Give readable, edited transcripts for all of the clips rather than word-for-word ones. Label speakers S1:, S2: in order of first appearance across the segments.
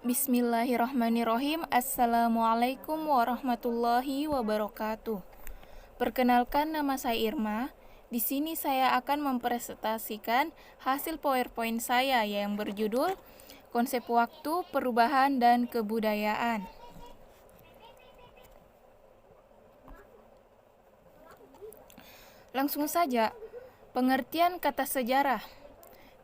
S1: Bismillahirrahmanirrahim. Assalamualaikum warahmatullahi wabarakatuh. Perkenalkan, nama saya Irma. Di sini saya akan mempresentasikan hasil PowerPoint saya yang berjudul Konsep Waktu, Perubahan, dan Kebudayaan. Langsung saja, pengertian kata sejarah.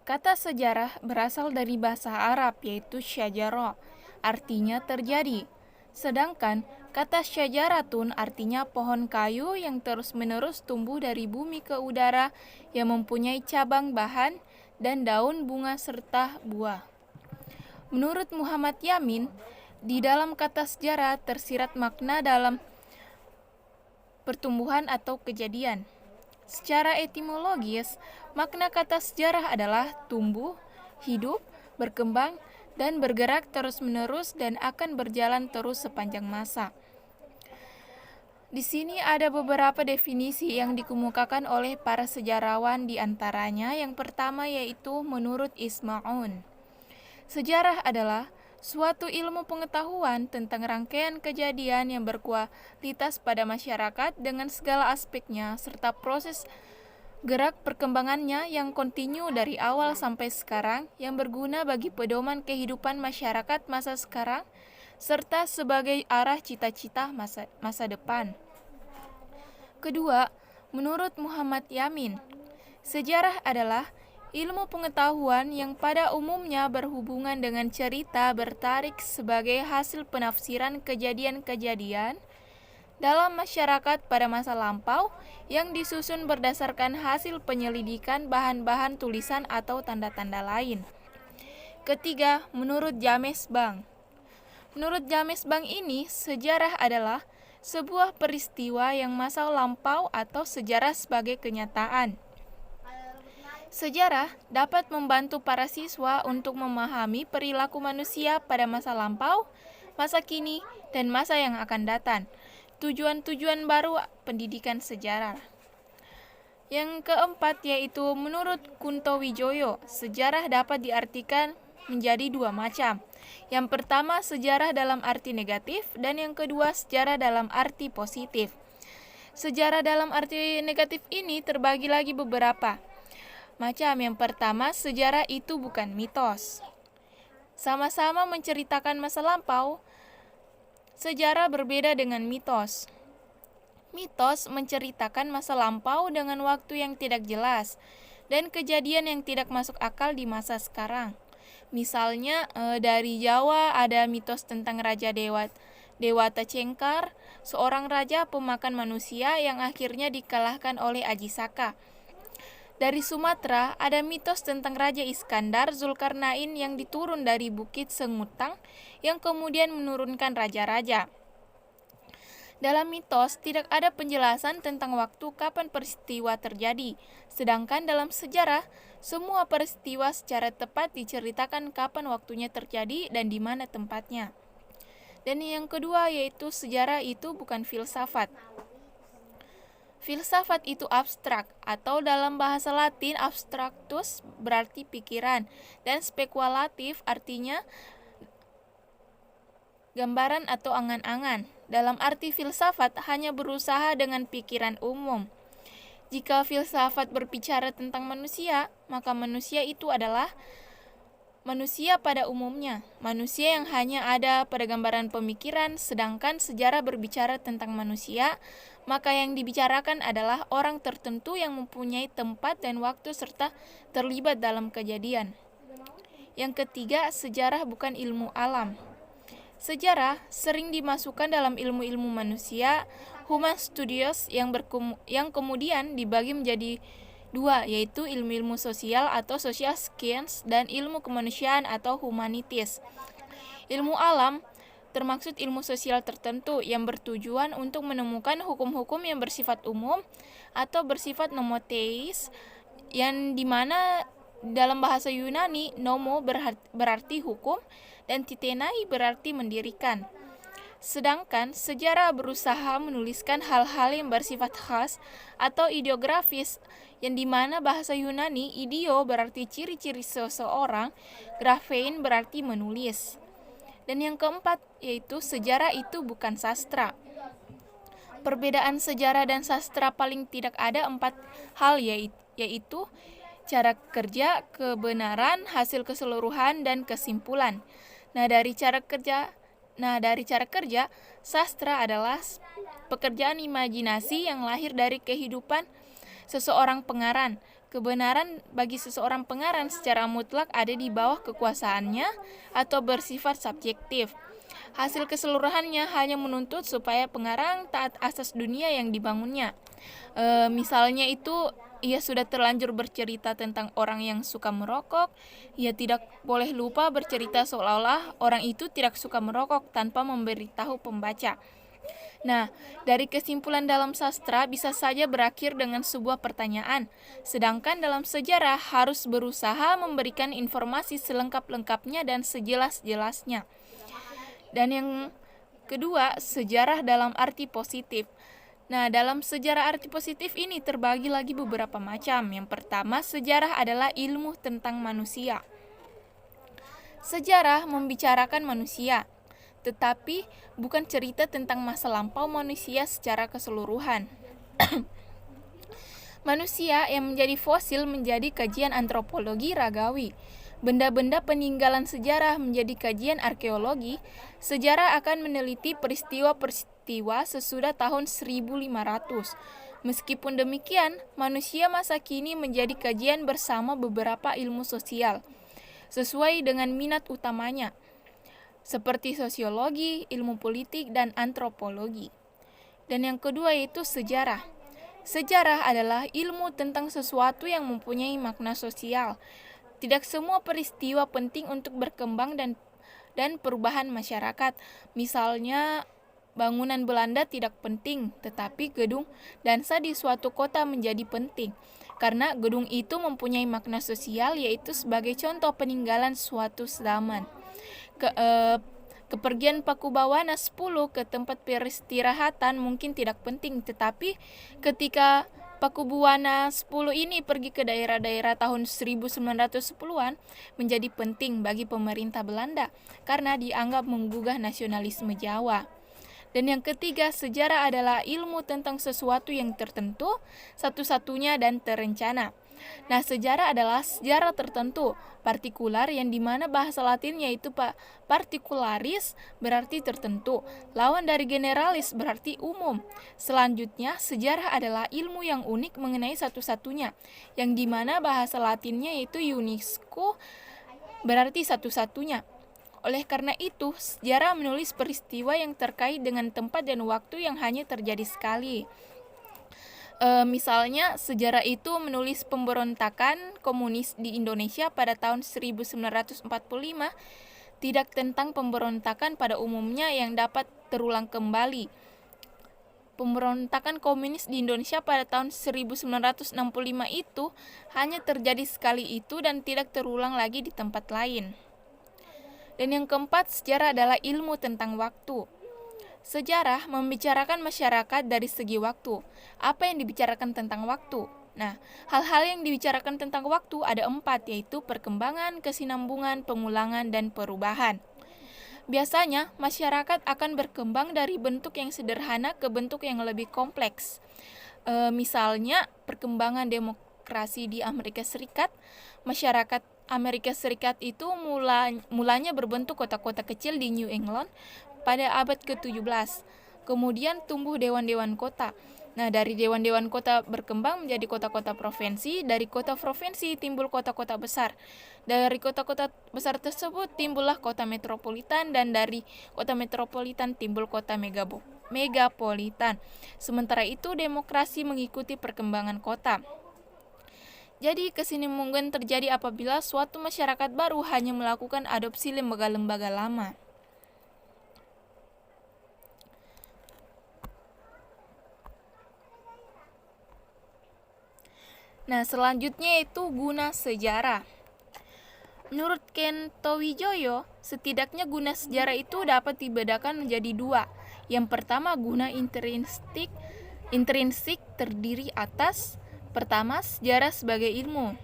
S1: Kata sejarah berasal dari bahasa Arab yaitu syajarah, artinya terjadi. Sedangkan kata syajaratun artinya pohon kayu yang terus-menerus tumbuh dari bumi ke udara yang mempunyai cabang bahan dan daun bunga serta buah. Menurut Muhammad Yamin, di dalam kata sejarah tersirat makna dalam pertumbuhan atau kejadian. Secara etimologis, makna kata sejarah adalah tumbuh, hidup, berkembang, dan bergerak terus-menerus dan akan berjalan terus sepanjang masa. Di sini ada beberapa definisi yang dikemukakan oleh para sejarawan, di antaranya yang pertama yaitu menurut Isma'un. Sejarah adalah suatu ilmu pengetahuan tentang rangkaian kejadian yang berkualitas pada masyarakat dengan segala aspeknya serta proses gerak perkembangannya yang kontinu dari awal sampai sekarang yang berguna bagi pedoman kehidupan masyarakat masa sekarang serta sebagai arah cita-cita masa depan. Kedua, menurut Muhammad Yamin, sejarah adalah ilmu pengetahuan yang pada umumnya berhubungan dengan cerita bertarik sebagai hasil penafsiran kejadian-kejadian dalam masyarakat pada masa lampau yang disusun berdasarkan hasil penyelidikan bahan-bahan tulisan atau tanda-tanda lain. Ketiga, menurut James Bang. Menurut James Bang ini, sejarah adalah sebuah peristiwa yang masa lampau atau sejarah sebagai kenyataan. Sejarah dapat membantu para siswa untuk memahami perilaku manusia pada masa lampau, masa kini, dan masa yang akan datang. Tujuan-tujuan baru pendidikan sejarah. Yang keempat yaitu menurut Kunto Wijoyo, sejarah dapat diartikan menjadi dua macam. Yang pertama sejarah dalam arti negatif dan yang kedua sejarah dalam arti positif. Sejarah dalam arti negatif ini terbagi lagi beberapa macam. Yang pertama, sejarah itu bukan mitos. Sama-sama menceritakan masa lampau, sejarah berbeda dengan mitos. Mitos menceritakan masa lampau dengan waktu yang tidak jelas dan kejadian yang tidak masuk akal di masa sekarang. Misalnya dari Jawa ada mitos tentang Raja Dewata Cengkar, seorang raja pemakan manusia yang akhirnya dikalahkan oleh Aji Saka. Dari Sumatera, ada mitos tentang Raja Iskandar Zulkarnain yang diturun dari Bukit Sengutang yang kemudian menurunkan raja-raja. Dalam mitos, tidak ada penjelasan tentang waktu kapan peristiwa terjadi, sedangkan dalam sejarah, semua peristiwa secara tepat diceritakan kapan waktunya terjadi dan di mana tempatnya. Dan yang kedua yaitu sejarah itu bukan filsafat. Filsafat itu abstrak, atau dalam bahasa Latin abstractus berarti pikiran, dan spekulatif artinya gambaran atau angan-angan. Dalam arti filsafat hanya berusaha dengan pikiran umum. Jika filsafat berbicara tentang manusia, maka manusia itu adalah manusia pada umumnya, manusia yang hanya ada pada gambaran pemikiran, sedangkan sejarah berbicara tentang manusia, maka yang dibicarakan adalah orang tertentu yang mempunyai tempat dan waktu serta terlibat dalam kejadian. Yang ketiga, sejarah bukan ilmu alam. Sejarah sering dimasukkan dalam ilmu-ilmu manusia, human studies, yang kemudian dibagi menjadi dua, yaitu ilmu-ilmu sosial atau social science dan ilmu kemanusiaan atau humanities. Ilmu alam termaksud ilmu sosial tertentu yang bertujuan untuk menemukan hukum-hukum yang bersifat umum atau bersifat nomotheis, yang dimana dalam bahasa Yunani nomo berarti hukum dan titenai berarti mendirikan. Sedangkan sejarah berusaha menuliskan hal-hal yang bersifat khas atau ideografis, yang dimana bahasa Yunani ideo berarti ciri-ciri seseorang, graphein berarti menulis. Dan yang keempat yaitu sejarah itu bukan sastra. Perbedaan sejarah dan sastra paling tidak ada 4 hal, yaitu cara kerja, kebenaran, hasil keseluruhan, dan kesimpulan. Nah, dari cara kerja, sastra adalah pekerjaan imajinasi yang lahir dari kehidupan seseorang pengarang. Kebenaran bagi seseorang pengarang secara mutlak ada di bawah kekuasaannya atau bersifat subjektif. Hasil keseluruhannya hanya menuntut supaya pengarang taat asas dunia yang dibangunnya. Misalnya itu, ia sudah terlanjur bercerita tentang orang yang suka merokok, ia tidak boleh lupa bercerita seolah-olah orang itu tidak suka merokok tanpa memberitahu pembaca. Nah, dari kesimpulan dalam sastra bisa saja berakhir dengan sebuah pertanyaan, sedangkan dalam sejarah harus berusaha memberikan informasi selengkap-lengkapnya dan sejelas-jelasnya. Dan yang kedua, sejarah dalam arti positif. Nah, dalam sejarah arti positif ini terbagi lagi beberapa macam. Yang pertama, sejarah adalah ilmu tentang manusia. Sejarah membicarakan manusia, tetapi bukan cerita tentang masa lampau manusia secara keseluruhan. Manusia yang menjadi fosil menjadi kajian antropologi ragawi. Benda-benda peninggalan sejarah menjadi kajian arkeologi. Sejarah akan meneliti peristiwa-peristiwa sesudah tahun 1500. Meskipun demikian, manusia masa kini menjadi kajian bersama beberapa ilmu sosial, sesuai dengan minat utamanya, seperti sosiologi, ilmu politik, dan antropologi. Dan yang kedua yaitu sejarah. Sejarah adalah ilmu tentang sesuatu yang mempunyai makna sosial. Tidak semua peristiwa penting untuk berkembang dan perubahan masyarakat. Misalnya, bangunan Belanda tidak penting, tetapi gedung dansa di suatu kota menjadi penting, karena gedung itu mempunyai makna sosial, yaitu sebagai contoh peninggalan suatu zaman. Kepergian Pakubawana 10 ke tempat peristirahatan mungkin tidak penting, tetapi ketika Pakubuwana 10 ini pergi ke daerah-daerah tahun 1910-an menjadi penting bagi pemerintah Belanda karena dianggap menggugah nasionalisme Jawa. Dan yang ketiga, sejarah adalah ilmu tentang sesuatu yang tertentu, satu-satunya dan terencana. Nah, sejarah adalah sejarah tertentu, partikular, yang dimana bahasa Latinnya itu particularis berarti tertentu. Lawan dari generalis berarti umum. Selanjutnya, sejarah adalah ilmu yang unik mengenai satu-satunya, yang dimana bahasa Latinnya itu unisco berarti satu-satunya. Oleh karena itu, sejarah menulis peristiwa yang terkait dengan tempat dan waktu yang hanya terjadi sekali. Misalnya, sejarah itu menulis pemberontakan komunis di Indonesia pada tahun 1945, tidak tentang pemberontakan pada umumnya yang dapat terulang kembali. Pemberontakan komunis di Indonesia pada tahun 1965 itu hanya terjadi sekali itu dan tidak terulang lagi di tempat lain. Dan yang keempat, sejarah adalah ilmu tentang waktu. Sejarah membicarakan masyarakat dari segi waktu. Apa yang dibicarakan tentang waktu? Nah, hal-hal yang dibicarakan tentang waktu ada 4, yaitu perkembangan, kesinambungan, pengulangan, dan perubahan. Biasanya, masyarakat akan berkembang dari bentuk yang sederhana ke bentuk yang lebih kompleks. Misalnya, perkembangan demokrasi di Amerika Serikat, masyarakat Amerika Serikat itu mulanya berbentuk kota-kota kecil di New England pada abad ke-17. Kemudian tumbuh dewan-dewan kota. Nah, dari dewan-dewan kota berkembang menjadi kota-kota provinsi, dari kota provinsi timbul kota-kota besar. Dari kota-kota besar tersebut timbullah kota metropolitan, dan dari kota metropolitan timbul kota megapolitan. Sementara itu, demokrasi mengikuti perkembangan kota. Jadi, kesinambungan terjadi apabila suatu masyarakat baru hanya melakukan adopsi lembaga-lembaga lama. Nah, selanjutnya itu guna sejarah. Menurut Kento Wijoyo, setidaknya guna sejarah itu dapat dibedakan menjadi 2. Yang pertama, guna intrinsik terdiri atas, pertama, sejarah sebagai ilmu.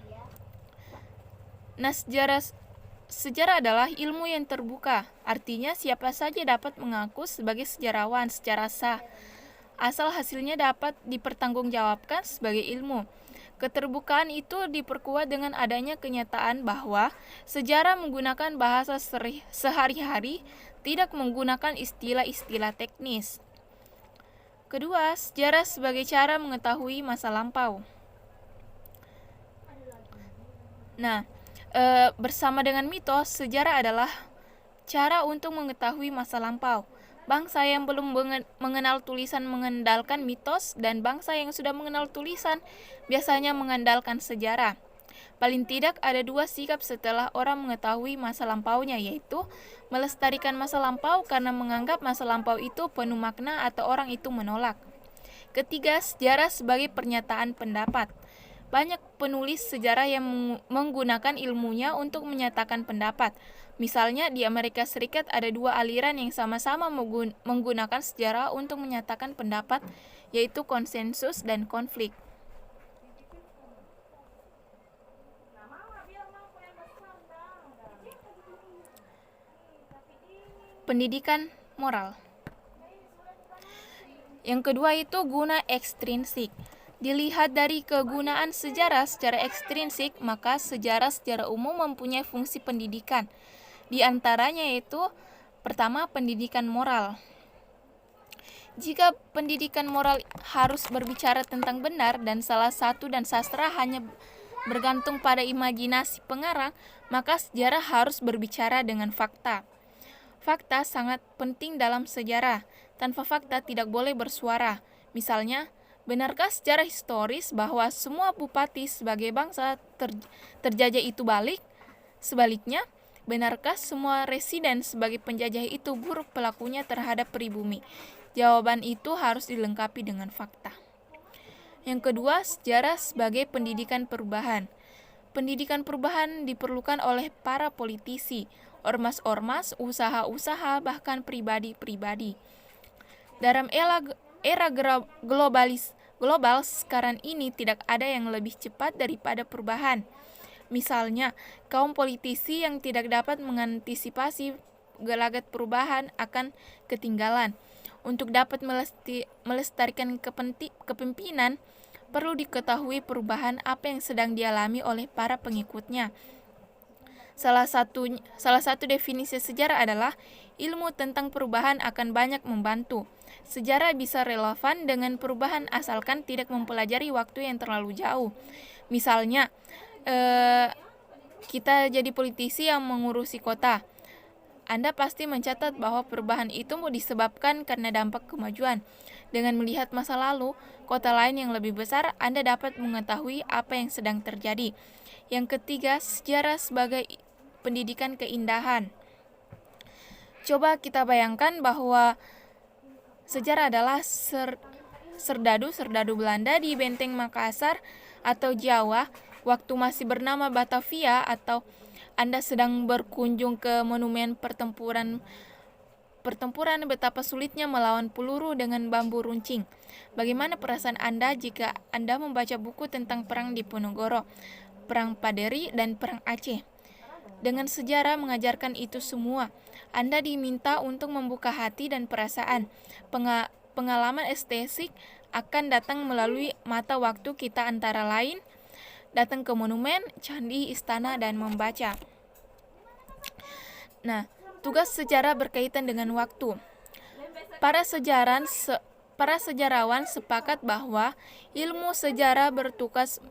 S1: Nah, Sejarah adalah ilmu yang terbuka, artinya siapa saja dapat mengaku sebagai sejarawan secara sah, asal hasilnya dapat dipertanggungjawabkan sebagai ilmu. Keterbukaan itu diperkuat dengan adanya kenyataan bahwa sejarah menggunakan bahasa sehari-hari, tidak menggunakan istilah-istilah teknis. Kedua, sejarah sebagai cara mengetahui masa lampau. Nah, bersama dengan mitos, sejarah adalah cara untuk mengetahui masa lampau. Bangsa yang belum mengenal tulisan mengandalkan mitos, dan bangsa yang sudah mengenal tulisan biasanya mengandalkan sejarah. Paling tidak ada dua sikap setelah orang mengetahui masa lampaunya, yaitu melestarikan masa lampau karena menganggap masa lampau itu penuh makna atau orang itu menolak. Ketiga, sejarah sebagai pernyataan pendapat. Banyak penulis sejarah yang menggunakan ilmunya untuk menyatakan pendapat. Misalnya di Amerika Serikat ada dua aliran yang sama-sama menggunakan sejarah untuk menyatakan pendapat, yaitu konsensus dan konflik. Pendidikan moral. Yang kedua itu guna ekstrinsik. Dilihat dari kegunaan sejarah secara ekstrinsik, maka sejarah secara umum mempunyai fungsi pendidikan. Di antaranya yaitu pertama, pendidikan moral. Jika pendidikan moral harus berbicara tentang benar dan salah satu dan sastra hanya bergantung pada imajinasi pengarang, maka sejarah harus berbicara dengan fakta. Fakta sangat penting dalam sejarah. Tanpa fakta tidak boleh bersuara. Misalnya, benarkah secara historis bahwa semua bupati sebagai bangsa terjajah itu balik? Sebaliknya, benarkah semua residen sebagai penjajah itu buruk pelakunya terhadap pribumi? Jawaban itu harus dilengkapi dengan fakta. Yang kedua, sejarah sebagai pendidikan perubahan. Pendidikan perubahan diperlukan oleh para politisi, ormas-ormas, usaha-usaha, bahkan pribadi-pribadi. Dalam era global sekarang ini tidak ada yang lebih cepat daripada perubahan. Misalnya, kaum politisi yang tidak dapat mengantisipasi gelagat perubahan akan ketinggalan. Untuk dapat melestarikan kepemimpinan, perlu diketahui perubahan apa yang sedang dialami oleh para pengikutnya. Salah satu definisi sejarah adalah ilmu tentang perubahan akan banyak membantu. Sejarah bisa relevan dengan perubahan asalkan tidak mempelajari waktu yang terlalu jauh. Misalnya, kita jadi politisi yang mengurusi kota. Anda pasti mencatat bahwa perubahan itu mau disebabkan karena dampak kemajuan. Dengan melihat masa lalu, kota lain yang lebih besar, Anda dapat mengetahui apa yang sedang terjadi. Yang ketiga, sejarah sebagai pendidikan keindahan. Coba kita bayangkan bahwa sejarah adalah serdadu Belanda di Benteng Makassar atau Jawa waktu masih bernama Batavia, atau Anda sedang berkunjung ke monumen pertempuran betapa sulitnya melawan peluru dengan bambu runcing. Bagaimana perasaan Anda jika Anda membaca buku tentang perang Diponegoro, perang Paderi, dan perang Aceh? Dengan sejarah mengajarkan itu semua, Anda diminta untuk membuka hati dan perasaan. Pengalaman estetik akan datang melalui mata waktu kita, antara lain datang ke monumen, candi, istana, dan membaca. Nah, tugas sejarah berkaitan dengan waktu. Para sejarawan sepakat bahwa ilmu sejarah bertugas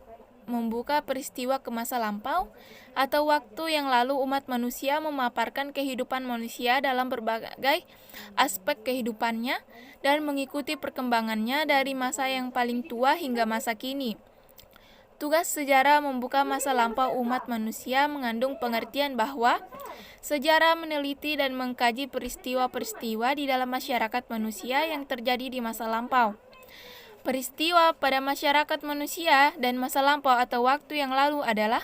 S1: membuka peristiwa ke masa lampau atau waktu yang lalu umat manusia, memaparkan kehidupan manusia dalam berbagai aspek kehidupannya dan mengikuti perkembangannya dari masa yang paling tua hingga masa kini. Tugas sejarah membuka masa lampau umat manusia mengandung pengertian bahwa sejarah meneliti dan mengkaji peristiwa-peristiwa di dalam masyarakat manusia yang terjadi di masa lampau. Peristiwa pada masyarakat manusia dan masa lampau atau waktu yang lalu adalah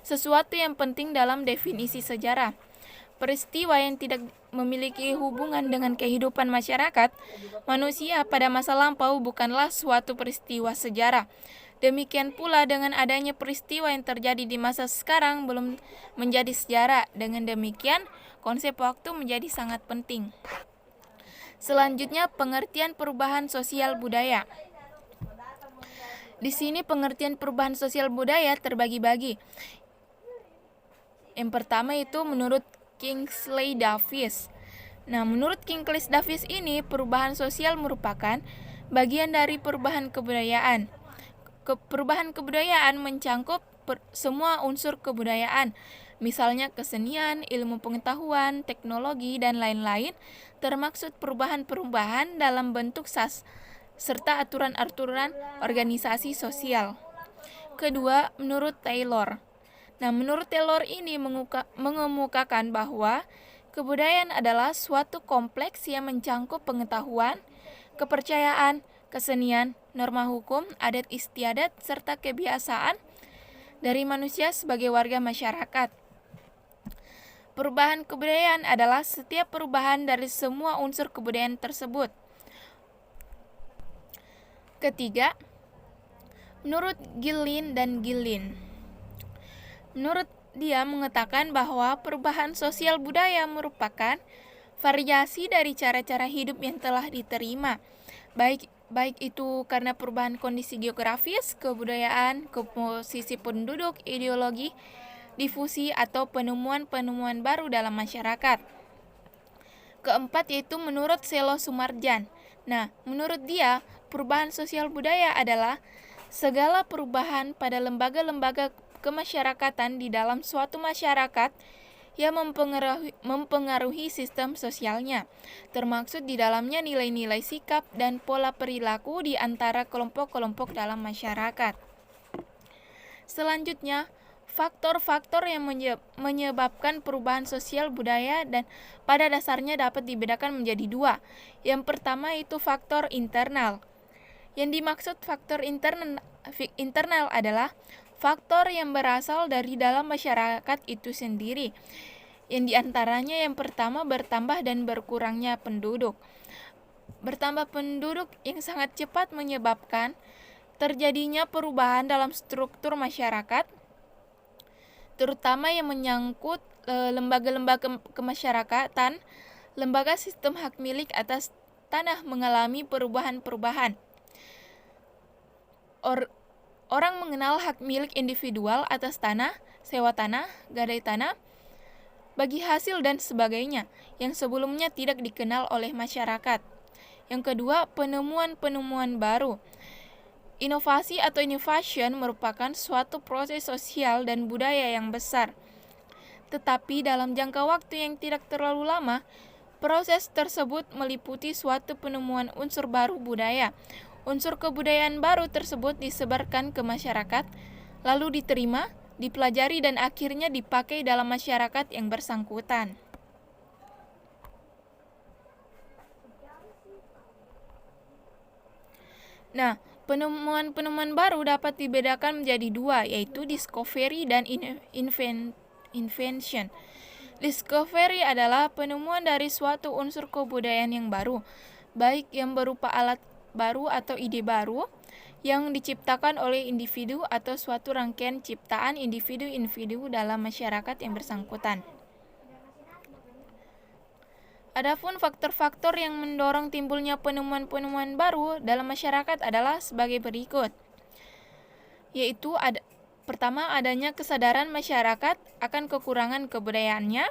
S1: sesuatu yang penting dalam definisi sejarah. Peristiwa yang tidak memiliki hubungan dengan kehidupan masyarakat manusia pada masa lampau bukanlah suatu peristiwa sejarah. Demikian pula dengan adanya peristiwa yang terjadi di masa sekarang belum menjadi sejarah. Dengan demikian, konsep waktu menjadi sangat penting. Selanjutnya, pengertian perubahan sosial budaya. Di sini pengertian perubahan sosial budaya terbagi-bagi. Yang pertama itu menurut Kingsley Davis. Nah, menurut Kingsley Davis ini, perubahan sosial merupakan bagian dari perubahan kebudayaan. Perubahan kebudayaan mencangkup semua unsur kebudayaan, misalnya kesenian, ilmu pengetahuan, teknologi, dan lain-lain, termaksud perubahan-perubahan dalam bentuk serta aturan-aturan organisasi sosial. Kedua, menurut Taylor. Nah, menurut Taylor ini mengemukakan bahwa kebudayaan adalah suatu kompleks yang mencangkup pengetahuan, kepercayaan, kesenian, norma hukum, adat istiadat, serta kebiasaan dari manusia sebagai warga masyarakat. Perubahan kebudayaan adalah setiap perubahan dari semua unsur kebudayaan tersebut. Ketiga, menurut Gillin dan Gillin. Menurut dia mengatakan bahwa perubahan sosial budaya merupakan variasi dari cara-cara hidup yang telah diterima, baik itu karena perubahan kondisi geografis, kebudayaan, komposisi penduduk, ideologi, difusi, atau penemuan-penemuan baru dalam masyarakat. Keempat yaitu menurut Selo Sumarjan. Nah, menurut dia, perubahan sosial budaya adalah segala perubahan pada lembaga-lembaga kemasyarakatan di dalam suatu masyarakat yang mempengaruhi sistem sosialnya, termaksud di dalamnya nilai-nilai sikap dan pola perilaku di antara kelompok-kelompok dalam masyarakat. Selanjutnya, faktor-faktor yang menyebabkan perubahan sosial budaya dan pada dasarnya dapat dibedakan menjadi dua. Yang pertama itu faktor internal. Yang dimaksud faktor internal adalah faktor yang berasal dari dalam masyarakat itu sendiri, yang diantaranya yang pertama bertambah dan berkurangnya penduduk. Bertambah penduduk yang sangat cepat menyebabkan terjadinya perubahan dalam struktur masyarakat, terutama yang menyangkut lembaga-lembaga kemasyarakatan. Lembaga sistem hak milik atas tanah mengalami perubahan-perubahan. Orang mengenal hak milik individual atas tanah, sewa tanah, gadai tanah, bagi hasil dan sebagainya, yang sebelumnya tidak dikenal oleh masyarakat. Yang kedua, penemuan-penemuan baru. Inovasi atau innovation merupakan suatu proses sosial dan budaya yang besar. Tetapi dalam jangka waktu yang tidak terlalu lama, proses tersebut meliputi suatu penemuan unsur baru budaya. Unsur kebudayaan baru tersebut disebarkan ke masyarakat, lalu diterima, dipelajari, dan akhirnya dipakai dalam masyarakat yang bersangkutan. Nah, penemuan-penemuan baru dapat dibedakan menjadi dua, yaitu discovery dan invention. Discovery adalah penemuan dari suatu unsur kebudayaan yang baru, baik yang berupa alat baru atau ide baru yang diciptakan oleh individu atau suatu rangkaian ciptaan individu-individu dalam masyarakat yang bersangkutan. Adapun faktor-faktor yang mendorong timbulnya penemuan-penemuan baru dalam masyarakat adalah sebagai berikut, yaitu pertama, adanya kesadaran masyarakat akan kekurangan kebudayaannya.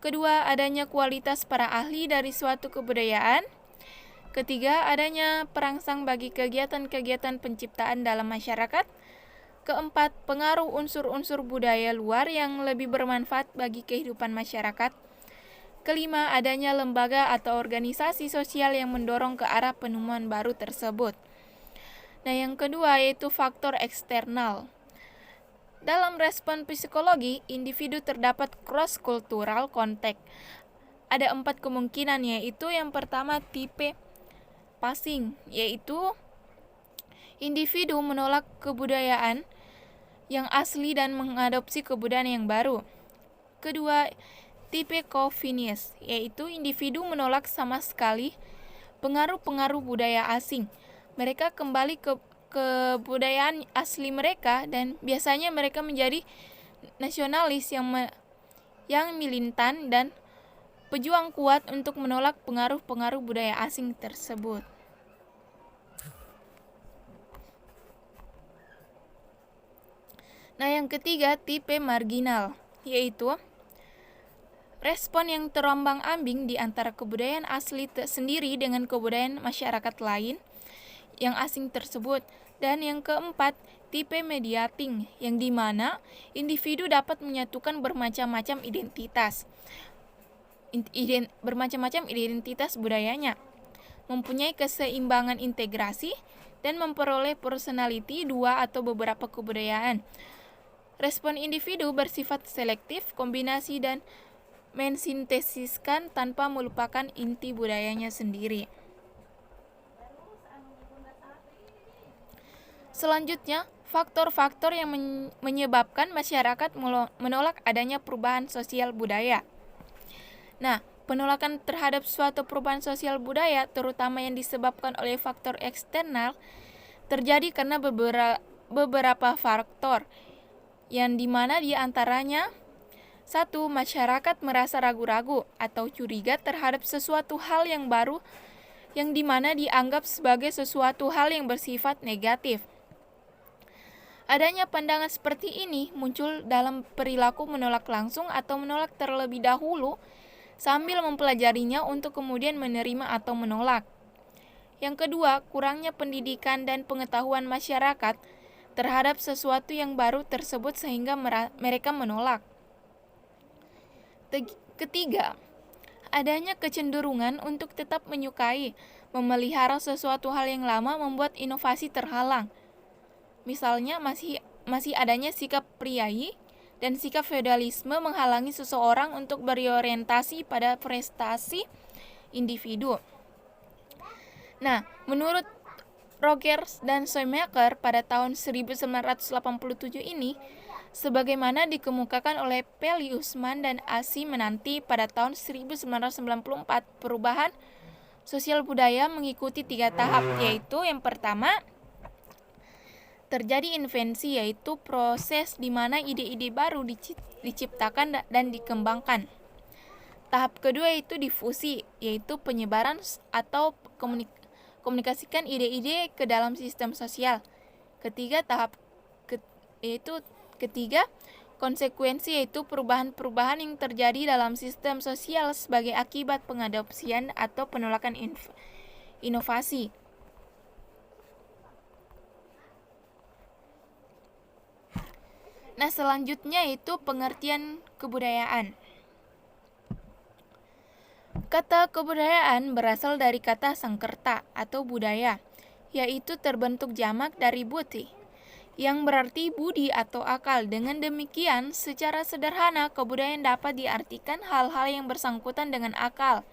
S1: Kedua, adanya kualitas para ahli dari suatu kebudayaan. Ketiga, adanya perangsang bagi kegiatan-kegiatan penciptaan dalam masyarakat. Keempat, pengaruh unsur-unsur budaya luar yang lebih bermanfaat bagi kehidupan masyarakat. Kelima, adanya lembaga atau organisasi sosial yang mendorong ke arah penemuan baru tersebut. Nah, yang kedua yaitu faktor eksternal. Dalam respon psikologi, individu terdapat cross-cultural contact. Ada 4 kemungkinan, yaitu yang pertama tipe passing, yaitu individu menolak kebudayaan yang asli dan mengadopsi kebudayaan yang baru. Kedua, tipe chauvinist, yaitu individu menolak sama sekali pengaruh-pengaruh budaya asing. Mereka kembali kebudayaan asli mereka, dan biasanya mereka menjadi nasionalis yang militan dan pejuang kuat untuk menolak pengaruh-pengaruh budaya asing tersebut. Nah, yang ketiga, tipe marginal, yaitu respon yang terombang-ambing di antara kebudayaan asli sendiri dengan kebudayaan masyarakat lain yang asing tersebut. Dan yang keempat, tipe mediating, yang dimana individu dapat menyatukan bermacam-macam identitas budayanya, mempunyai keseimbangan integrasi, dan memperoleh personality dua atau beberapa kebudayaan. Respon individu bersifat selektif, kombinasi, dan mensintesiskan tanpa melupakan inti budayanya sendiri. Selanjutnya, faktor-faktor yang menyebabkan masyarakat menolak adanya perubahan sosial budaya. Nah, penolakan terhadap suatu perubahan sosial budaya, terutama yang disebabkan oleh faktor eksternal, terjadi karena beberapa faktor, yang dimana diantaranya: 1. Masyarakat merasa ragu-ragu atau curiga terhadap sesuatu hal yang baru yang dimana dianggap sebagai sesuatu hal yang bersifat negatif. Adanya pandangan seperti ini muncul dalam perilaku menolak langsung atau menolak terlebih dahulu sambil mempelajarinya untuk kemudian menerima atau menolak. Yang kedua, kurangnya pendidikan dan pengetahuan masyarakat terhadap sesuatu yang baru tersebut sehingga mereka menolak. Ketiga, adanya kecenderungan untuk tetap menyukai, memelihara sesuatu hal yang lama membuat inovasi terhalang. Misalnya masih adanya sikap priai dan sikap feodalisme menghalangi seseorang untuk berorientasi pada prestasi individu. Nah, menurut Rogers dan Schoemaker pada tahun 1987 ini, sebagaimana dikemukakan oleh Pelly Usman dan Asi Menanti pada tahun 1994, perubahan sosial budaya mengikuti 3 tahap, yaitu yang pertama, terjadi invensi, yaitu proses di mana ide-ide baru diciptakan dan dikembangkan. Tahap kedua yaitu difusi, yaitu penyebaran atau komunikasikan ide-ide ke dalam sistem sosial. Ketiga, konsekuensi, yaitu perubahan-perubahan yang terjadi dalam sistem sosial sebagai akibat pengadopsian atau penolakan inovasi. Nah, selanjutnya itu pengertian kebudayaan. Kata kebudayaan berasal dari kata Sangkerta atau budaya, yaitu terbentuk jamak dari buti, yang berarti budi atau akal. Dengan demikian, secara sederhana, kebudayaan dapat diartikan hal-hal yang bersangkutan dengan akal.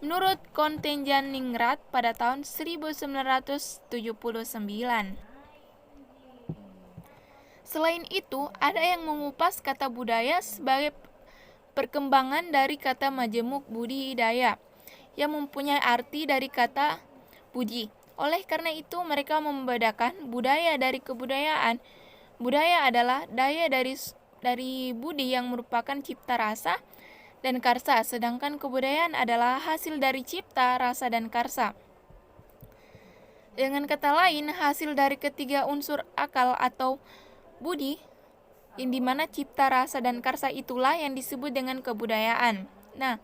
S1: Menurut Kontenjaningrat pada tahun 1979. Selain itu, ada yang mengupas kata budaya sebagai perkembangan dari kata majemuk budidaya yang mempunyai arti dari kata puji. Oleh karena itu, mereka membedakan budaya dari kebudayaan. Budaya adalah daya dari budi yang merupakan cipta rasa dan karsa, sedangkan kebudayaan adalah hasil dari cipta, rasa, dan karsa. Dengan kata lain, hasil dari ketiga unsur akal atau budi, yang dimana cipta, rasa, dan karsa itulah yang disebut dengan kebudayaan. Nah,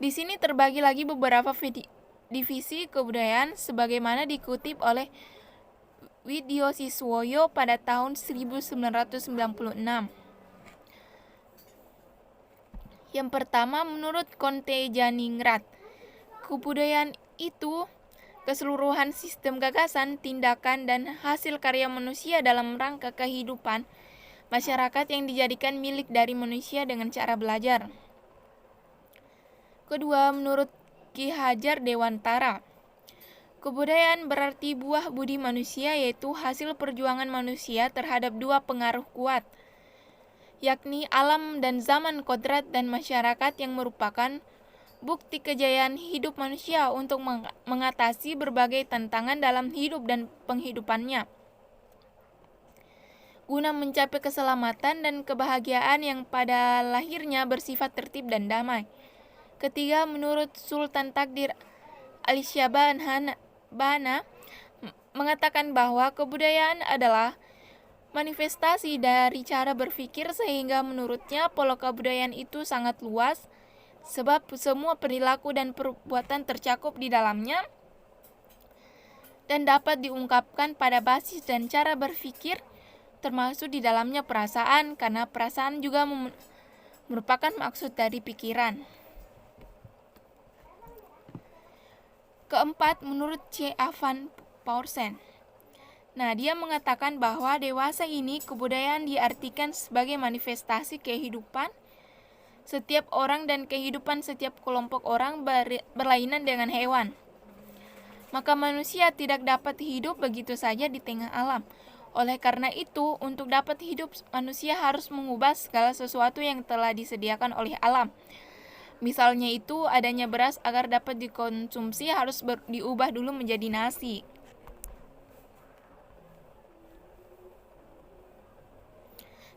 S1: di sini terbagi lagi beberapa divisi kebudayaan sebagaimana dikutip oleh Widyosiswoyo pada tahun 1996. Yang pertama, menurut Kontenjaningrat, kebudayaan itu keseluruhan sistem gagasan, tindakan, dan hasil karya manusia dalam rangka kehidupan masyarakat yang dijadikan milik dari manusia dengan cara belajar. Kedua, menurut Ki Hajar Dewantara, kebudayaan berarti buah budi manusia, yaitu hasil perjuangan manusia terhadap dua pengaruh kuat, yakni alam dan zaman, kodrat dan masyarakat, yang merupakan bukti kejayaan hidup manusia untuk mengatasi berbagai tantangan dalam hidup dan penghidupannya, guna mencapai keselamatan dan kebahagiaan yang pada lahirnya bersifat tertib dan damai. Ketiga, menurut Sultan Takdir Ali Syabana mengatakan bahwa kebudayaan adalah manifestasi dari cara berpikir, sehingga menurutnya pola kebudayaan itu sangat luas, sebab semua perilaku dan perbuatan tercakup di dalamnya dan dapat diungkapkan pada basis dan cara berpikir, termasuk di dalamnya perasaan, karena perasaan juga merupakan maksud dari pikiran. Keempat, menurut C. Van Paursen. Nah, dia mengatakan bahwa dewasa ini kebudayaan diartikan sebagai manifestasi kehidupan setiap orang dan kehidupan setiap kelompok orang berlainan dengan hewan. Maka manusia tidak dapat hidup begitu saja di tengah alam. Oleh karena itu, untuk dapat hidup, manusia harus mengubah segala sesuatu yang telah disediakan oleh alam. Misalnya itu, adanya beras agar dapat dikonsumsi harus diubah dulu menjadi nasi.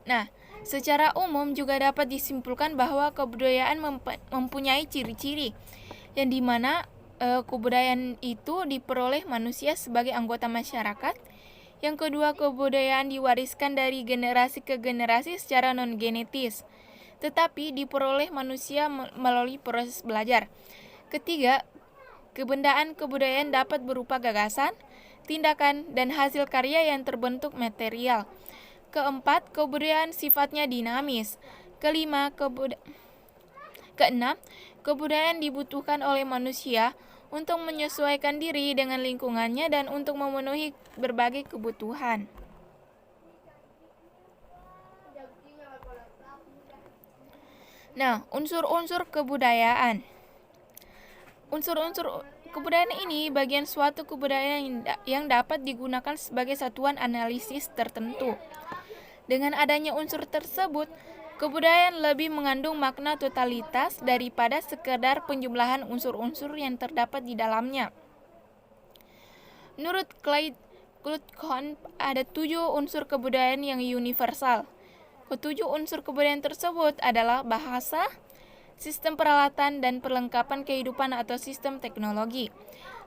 S1: Nah, secara umum juga dapat disimpulkan bahwa kebudayaan mempunyai ciri-ciri, yang dimana kebudayaan itu diperoleh manusia sebagai anggota masyarakat. Yang kedua, kebudayaan diwariskan dari generasi ke generasi secara non-genetis, tetapi diperoleh manusia melalui proses belajar. Ketiga, kebendaan kebudayaan dapat berupa gagasan, tindakan, dan hasil karya yang terbentuk material. Keempat, kebudayaan sifatnya dinamis. Keenam, kebudayaan dibutuhkan oleh manusia untuk menyesuaikan diri dengan lingkungannya dan untuk memenuhi berbagai kebutuhan. Nah, unsur-unsur kebudayaan. Unsur-unsur kebudayaan ini bagian suatu kebudayaan yang dapat digunakan sebagai satuan analisis tertentu. Dengan adanya unsur tersebut, kebudayaan lebih mengandung makna totalitas daripada sekedar penjumlahan unsur-unsur yang terdapat di dalamnya. Menurut Clyde Clutton, ada 7 unsur kebudayaan yang universal. Ketujuh unsur kebudayaan tersebut adalah bahasa, sistem peralatan dan perlengkapan kehidupan atau sistem teknologi,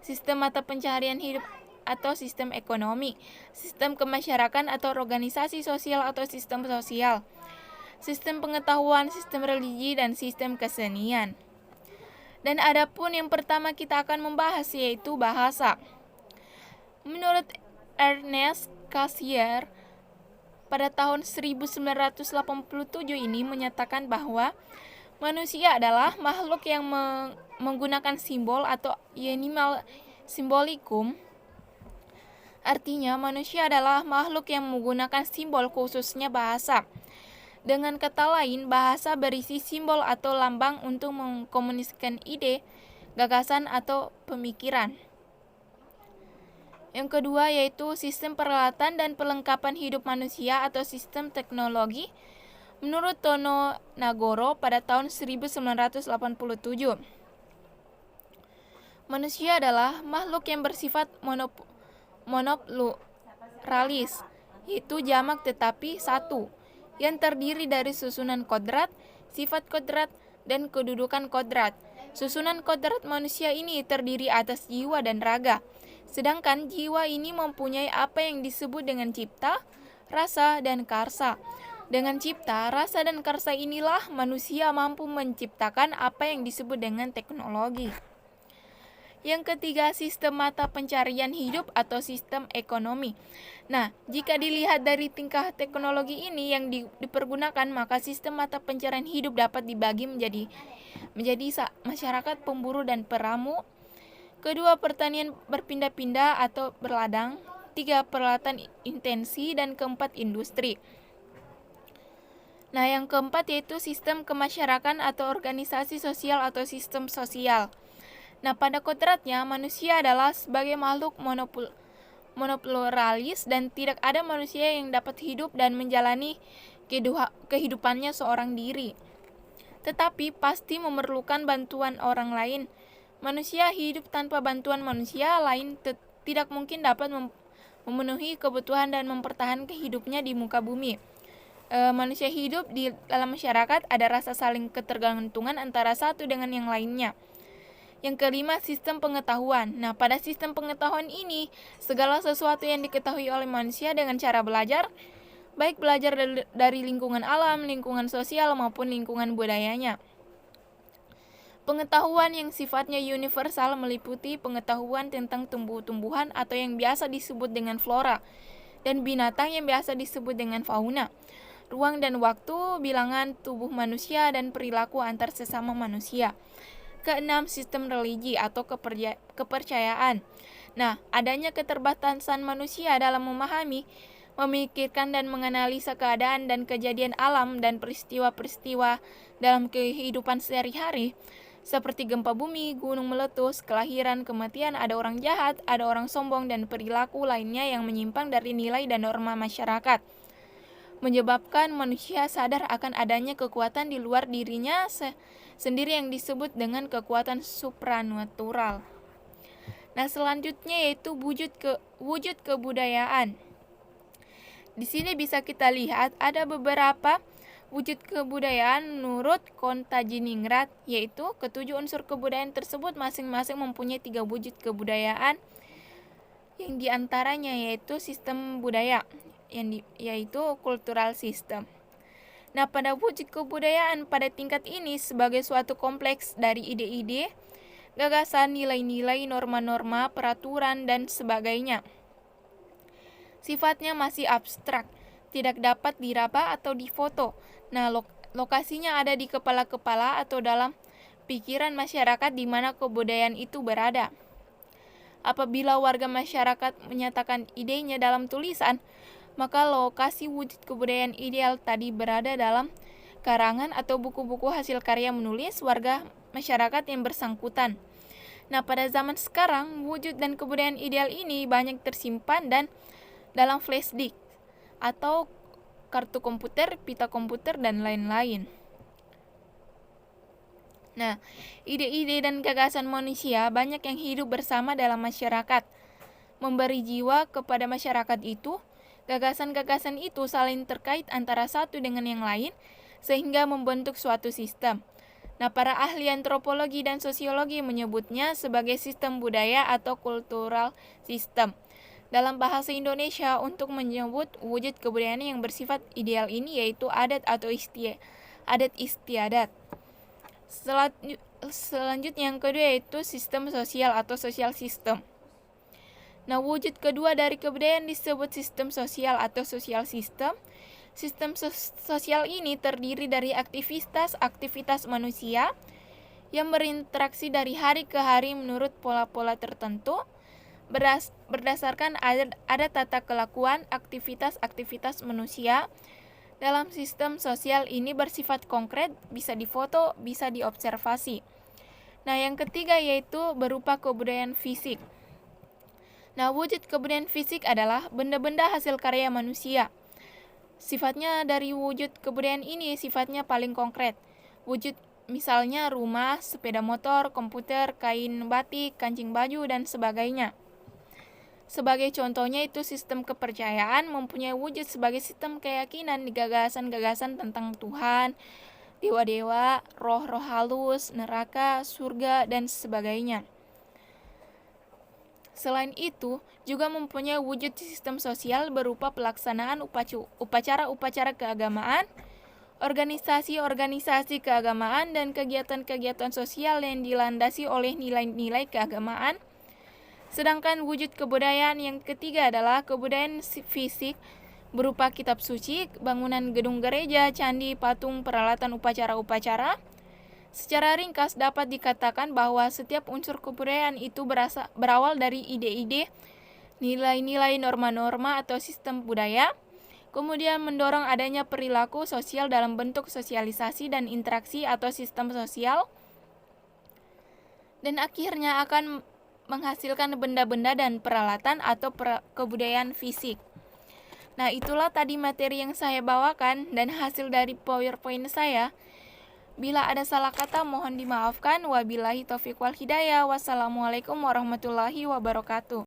S1: sistem mata pencaharian hidup atau sistem ekonomi, sistem kemasyarakatan atau organisasi sosial atau sistem sosial, sistem pengetahuan, sistem religi, dan sistem kesenian. Dan adapun yang pertama kita akan membahas yaitu bahasa. Menurut Ernest Cassirer, pada tahun 1987 ini menyatakan bahwa manusia adalah makhluk yang menggunakan simbol atau animal symbolikum. Artinya, manusia adalah makhluk yang menggunakan simbol, khususnya bahasa. Dengan kata lain, bahasa berisi simbol atau lambang untuk mengkomunikasikan ide, gagasan, atau pemikiran. Yang kedua yaitu sistem peralatan dan perlengkapan hidup manusia atau sistem teknologi. Menurut Tono Nagoro pada tahun 1987, manusia adalah makhluk yang bersifat monopluralis, yaitu jamak tetapi satu, yang terdiri dari susunan kodrat, sifat kodrat, dan kedudukan kodrat. Susunan kodrat manusia ini terdiri atas jiwa dan raga. Sedangkan jiwa ini mempunyai apa yang disebut dengan cipta, rasa, dan karsa. Dengan cipta, rasa, dan karsa inilah manusia mampu menciptakan apa yang disebut dengan teknologi. Yang ketiga, sistem mata pencarian hidup atau sistem ekonomi. Nah, jika dilihat dari tingkah teknologi ini yang dipergunakan, maka sistem mata pencarian hidup dapat dibagi menjadi masyarakat pemburu dan peramu. Kedua, pertanian berpindah-pindah atau berladang. Tiga, peralatan intensi. Dan keempat, industri. Nah, yang keempat yaitu sistem kemasyarakatan atau organisasi sosial atau sistem sosial. Nah, pada kodratnya, manusia adalah sebagai makhluk monopluralis dan tidak ada manusia yang dapat hidup dan menjalani kehidupannya seorang diri. tetapi pasti memerlukan bantuan orang lain. Manusia hidup tanpa bantuan manusia lain tidak mungkin dapat memenuhi kebutuhan dan mempertahankan hidupnya di muka bumi. Manusia hidup di dalam masyarakat, ada rasa saling ketergantungan antara satu dengan yang lainnya. Yang kelima, sistem pengetahuan. Nah, pada sistem pengetahuan ini, segala sesuatu yang diketahui oleh manusia dengan cara belajar, baik belajar dari lingkungan alam, lingkungan sosial, maupun lingkungan budayanya. Pengetahuan yang sifatnya universal meliputi pengetahuan tentang tumbuh-tumbuhan atau yang biasa disebut dengan flora, dan binatang yang biasa disebut dengan fauna, ruang dan waktu, bilangan tubuh manusia, dan perilaku antar sesama manusia. Keenam, sistem religi atau kepercayaan. Nah, adanya keterbatasan manusia dalam memahami, memikirkan dan menganalisa keadaan dan kejadian alam dan peristiwa-peristiwa dalam kehidupan sehari-hari, seperti gempa bumi, gunung meletus, kelahiran, kematian, ada orang jahat, ada orang sombong, dan perilaku lainnya yang menyimpang dari nilai dan norma masyarakat, menyebabkan manusia sadar akan adanya kekuatan di luar dirinya sendiri yang disebut dengan kekuatan supranatural. Nah, selanjutnya yaitu wujud kebudayaan. Di sini bisa kita lihat ada beberapa wujud kebudayaan menurut Kontajiningrat, yaitu ketujuh unsur kebudayaan tersebut masing-masing mempunyai 3 wujud kebudayaan, yang diantaranya yaitu sistem budaya, yaitu cultural system. Nah, pada wujud kebudayaan pada tingkat ini sebagai suatu kompleks dari ide-ide, gagasan, nilai-nilai, norma-norma, peraturan, dan sebagainya. Sifatnya masih abstrak, tidak dapat diraba atau difoto. Nah, lokasinya ada di kepala-kepala atau dalam pikiran masyarakat di mana kebudayaan itu berada. Apabila warga masyarakat menyatakan idenya dalam tulisan, maka lokasi wujud kebudayaan ideal tadi berada dalam karangan atau buku-buku hasil karya menulis warga masyarakat yang bersangkutan. Nah, pada zaman sekarang, wujud dan kebudayaan ideal ini banyak tersimpan dan dalam flash disk atau kartu komputer, pita komputer, dan lain-lain. Nah, ide-ide dan gagasan manusia banyak yang hidup bersama dalam masyarakat, memberi jiwa kepada masyarakat itu. Gagasan-gagasan itu saling terkait antara satu dengan yang lain, sehingga membentuk suatu sistem. Nah, para ahli antropologi dan sosiologi menyebutnya sebagai sistem budaya atau cultural system. Dalam bahasa Indonesia, untuk menyebut wujud kebudayaan yang bersifat ideal ini yaitu adat atau adat istiadat. Selanjutnya yang kedua yaitu sistem sosial atau social system. Nah, wujud kedua dari kebudayaan disebut sistem sosial atau social system. Sistem sosial ini terdiri dari aktivitas manusia yang berinteraksi dari hari ke hari menurut pola-pola tertentu, berdasarkan ada tata kelakuan aktivitas manusia. Dalam sistem sosial ini bersifat konkret, bisa difoto, bisa diobservasi. Nah, yang ketiga yaitu berupa kebudayaan fisik. Nah, wujud kebudayaan fisik adalah benda-benda hasil karya manusia. Sifatnya dari wujud kebudayaan ini sifatnya paling konkret. Wujud misalnya rumah, sepeda motor, komputer, kain batik, kancing baju, dan sebagainya. Sebagai contohnya itu sistem kepercayaan mempunyai wujud sebagai sistem keyakinan di gagasan-gagasan tentang Tuhan, dewa-dewa, roh-roh halus, neraka, surga, dan sebagainya. Selain itu, juga mempunyai wujud sistem sosial berupa pelaksanaan upacara-upacara keagamaan, organisasi-organisasi keagamaan, dan kegiatan-kegiatan sosial yang dilandasi oleh nilai-nilai keagamaan. Sedangkan wujud kebudayaan yang ketiga adalah kebudayaan fisik berupa kitab suci, bangunan gedung gereja, candi, patung, peralatan upacara-upacara. Secara ringkas dapat dikatakan bahwa setiap unsur kebudayaan itu berawal dari ide-ide, nilai-nilai, norma-norma atau sistem budaya, kemudian mendorong adanya perilaku sosial dalam bentuk sosialisasi dan interaksi atau sistem sosial, dan akhirnya akan menghasilkan benda-benda dan peralatan atau kebudayaan fisik. Nah, itulah tadi materi yang saya bawakan dan hasil dari PowerPoint saya. Bila ada salah kata mohon dimaafkan. Wabillahi taufiq wal hidayah. Wassalamualaikum warahmatullahi wabarakatuh.